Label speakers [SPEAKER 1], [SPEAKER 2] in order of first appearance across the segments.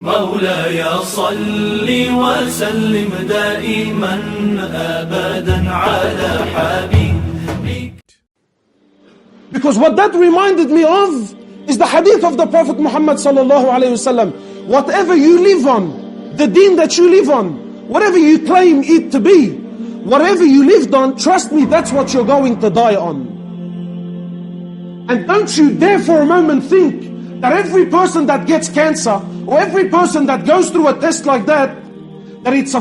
[SPEAKER 1] مولاي صل وسلم دائما أبدا على حبيبك.
[SPEAKER 2] Because what that reminded me of is the hadith of the Prophet Muhammad sallallahu alayhi wasallam. Whatever you live on, the deen that you live on, whatever you claim it to be, whatever you lived on, trust me, that's what you're going to die on. And don't you dare for a moment think that every person that gets cancer, or every person that goes through a test like that it's a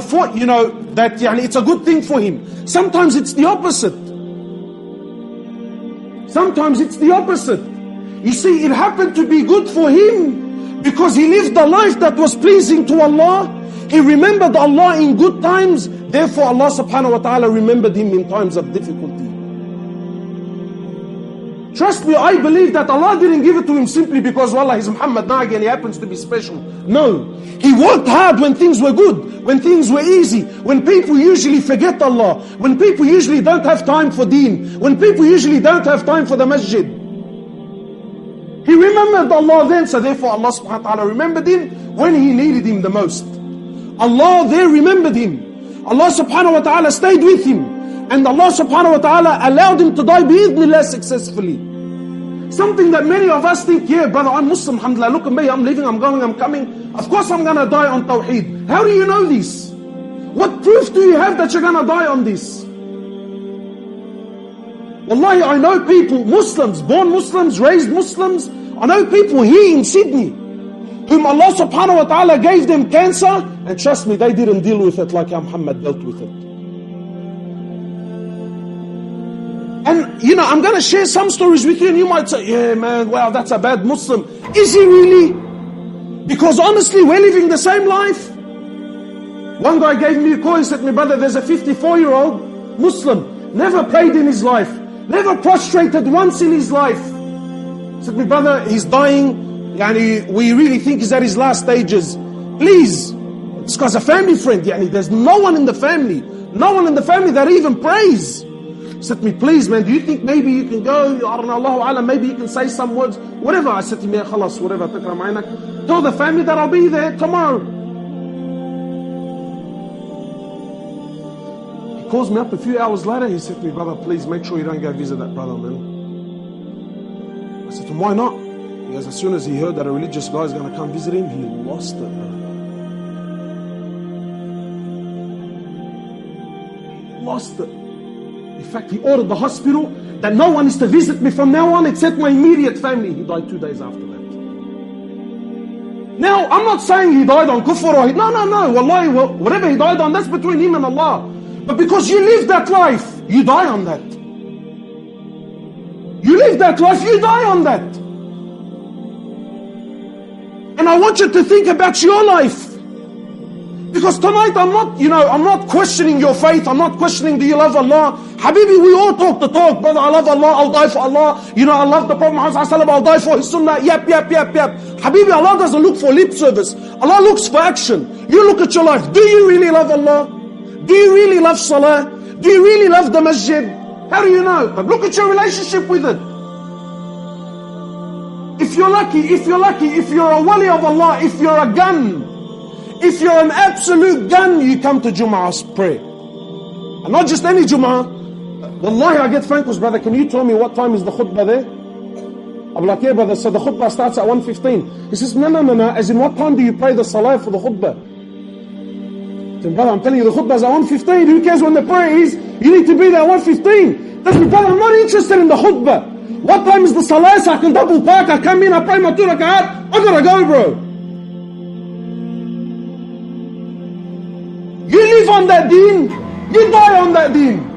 [SPEAKER 2] that it's a good thing for him. Sometimes it's the opposite. Sometimes it's the opposite. You see, it happened to be good for him because he lived a life that was pleasing to Allah. He remembered Allah in good times. Therefore Allah subhanahu wa ta'ala remembered him in times of difficulty. Trust me, I believe that Allah didn't give it to him simply because, wallah, he's Muhammad now again, he happens to be special. No. He worked hard when things were good, when things were easy, when people usually forget Allah, when people usually don't have time for deen, when people usually don't have time for the masjid. He remembered Allah then, so therefore Allah subhanahu wa ta'ala remembered him when he needed him the most. Allah there remembered him. Allah subhanahu wa ta'ala stayed with him. And Allah subhanahu wa ta'ala allowed him to die bi'idhnillah successfully. Something that many of us think, yeah brother, I'm Muslim, alhamdulillah, look at me, I'm living, I'm going, I'm coming. Of course I'm going to die on Tawheed. How do you know this? What proof do you have that you're going to die on this? Wallahi, I know people, Muslims, born Muslims, raised Muslims. I know people here in Sydney whom Allah subhanahu wa ta'ala gave them cancer, and trust me, they didn't deal with it like Muhammad dealt with it. And I'm going to share some stories with you, and you might say, yeah man, wow, that's a bad Muslim. Is he really? Because honestly, we're living the same life. One guy gave me a call, he said to me, brother, there's a 54-year-old Muslim, never prayed in his life, never prostrated once in his life. He said to me, brother, he's dying, we really think he's at his last stages. Please, this guy's a family friend, there's no one in the family that even prays. He said to me, please man, do you think maybe you can go, I don't know, Allahu Alam, maybe you can say some words, whatever. I said to him, khalas, whatever, tell the family that I'll be there tomorrow. He calls me up a few hours later, he said to me, brother, please make sure you don't go visit that brother, man. I said to him, why not? He goes, as soon as he heard that a religious guy is going to come visit him, he lost it, bro. Lost it. In fact, he ordered the hospital that no one is to visit me from now on except my immediate family. He died 2 days after that. Now, I'm not saying he died on kufr or... No. Wallahi, whatever he died on, that's between him and Allah. But because you live that life, you die on that. You live that life, you die on that. And I want you to think about your life. Because tonight I'm not questioning your faith. I'm not questioning, do you love Allah? Habibi, we all talk the talk. Brother, I love Allah, I'll die for Allah. I love the Prophet Muhammad, I'll die for his sunnah. Yep. Habibi, Allah doesn't look for lip service. Allah looks for action. You look at your life. Do you really love Allah? Do you really love salah? Do you really love the masjid? How do you know? But look at your relationship with it. If you're lucky, if you're a wali of Allah, if you're a gun, if you're an absolute gun, you come to Jum'ah's prayer. And not just any Jum'ah. Wallahi, I get phone calls, brother, can you tell me what time is the khutbah there? I'm like, yeah brother, so the khutbah starts at 1:15. He says, no, as in what time do you pray the salah for the khutbah? I said, brother, I'm telling you, the khutbah is at 1:15. Who cares when the prayer is? You need to be there at 1:15. That's me, brother, I'm not interested in the khutbah. What time is the salah so I can double park? I come in, I pray my 2 rak'at. I gotta go, bro. You live on that deen, you die on that deen.